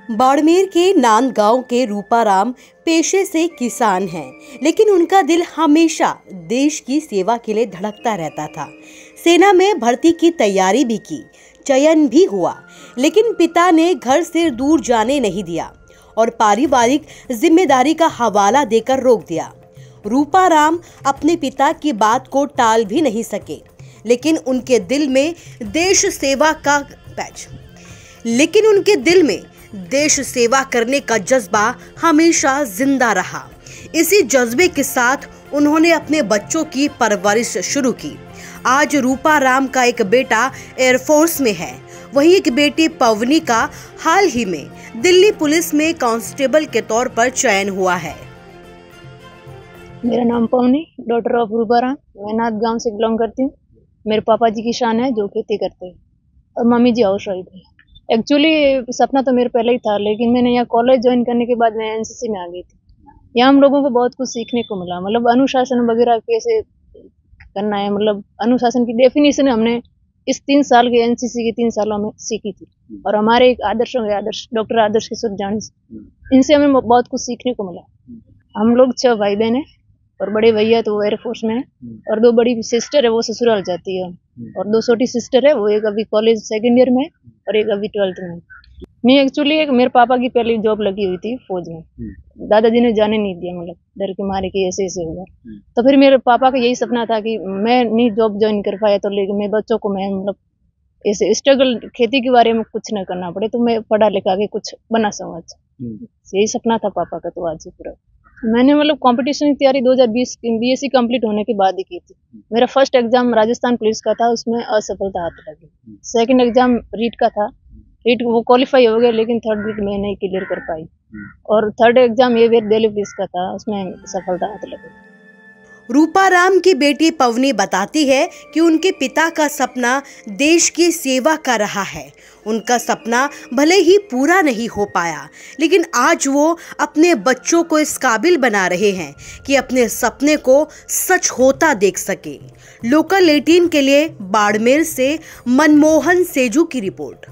बाड़मेर के नांदगांव के रूपाराम पेशे से किसान हैं, लेकिन उनका दिल हमेशा देश की सेवा के लिए धड़कता रहता था। सेना में भर्ती की तैयारी भी की, चयन भी हुआ, लेकिन पिता ने घर से दूर जाने नहीं दिया और पारिवारिक जिम्मेदारी का हवाला देकर रोक दिया। रूपाराम अपने पिता की बात को टाल भी नहीं सके, लेकिन उनके दिल में देश सेवा करने का जज्बा हमेशा जिंदा रहा। इसी जज्बे के साथ उन्होंने अपने बच्चों की परवरिश शुरू की। आज रूपाराम का एक बेटा एयरफोर्स में है, वहीं एक बेटी पवनी का हाल ही में दिल्ली पुलिस में कांस्टेबल के तौर पर चयन हुआ है। मेरा नाम पवनी, डॉटर ऑफ रूपाराम। मैं नांदगांव से बिलोंग करती हूँ। मेरे पापा जी किसान है जो खेती करते हैं और मम्मी जी हाउस वाइफ है। एक्चुअली सपना तो मेरे पहले ही था, लेकिन मैंने यहाँ कॉलेज ज्वाइन करने के बाद मैं एनसीसी में आ गई थी। यहाँ हम लोगों को बहुत कुछ सीखने को मिला, मतलब अनुशासन वगैरह कैसे करना है, मतलब अनुशासन की डेफिनेशन हमने इस 3 साल के एनसीसी के 3 सालों में सीखी थी। और हमारे एक आदर्शों के डॉक्टर आदर्श किशोर जानी, इनसे हमें बहुत कुछ सीखने को मिला। हम लोग 6 भाई बहन है और बड़े भैया तो वो एयरफोर्स में है और 2 बड़ी सिस्टर है, वो ससुराल जाती है, और 2 छोटी सिस्टर है, वो एक अभी कॉलेज 2nd ईयर में और एक अभी 12th में। मैं एक्चुअली मेरे पापा की पहले जॉब लगी हुई थी फौज में, दादाजी ने जाने नहीं दिया, मतलब डर के मारे कि ऐसे ऐसे होगा। तो फिर मेरे पापा का यही सपना था कि मैं नहीं जॉब ज्वाइन कर पाया तो, लेकिन मेरे बच्चों को मैं मतलब ऐसे स्ट्रगल खेती के बारे में कुछ न करना पड़े, तो मैं पढ़ा लिखा के कुछ बना सकूँ। यही सपना था पापा का, तो आज ही पूरा। मैंने मतलब कंपटीशन की तैयारी 2020 बीएससी कंप्लीट होने के बाद ही की थी। मेरा फर्स्ट एग्जाम राजस्थान पुलिस का था, उसमें असफलता हाथ लगी। सेकंड एग्जाम रीट का था, रीट वो क्वालिफाई हो गया, लेकिन थर्ड रीट में नहीं क्लियर कर पाई। और थर्ड एग्जाम ये दिल्ली पुलिस का था, उसमें सफलता हाथ लगी। रूपाराम की बेटी पवनी बताती है कि उनके पिता का सपना देश की सेवा का रहा है। उनका सपना भले ही पूरा नहीं हो पाया, लेकिन आज वो अपने बच्चों को इस काबिल बना रहे हैं कि अपने सपने को सच होता देख सके। लोकल 18 के लिए बाड़मेर से मनमोहन सेजू की रिपोर्ट।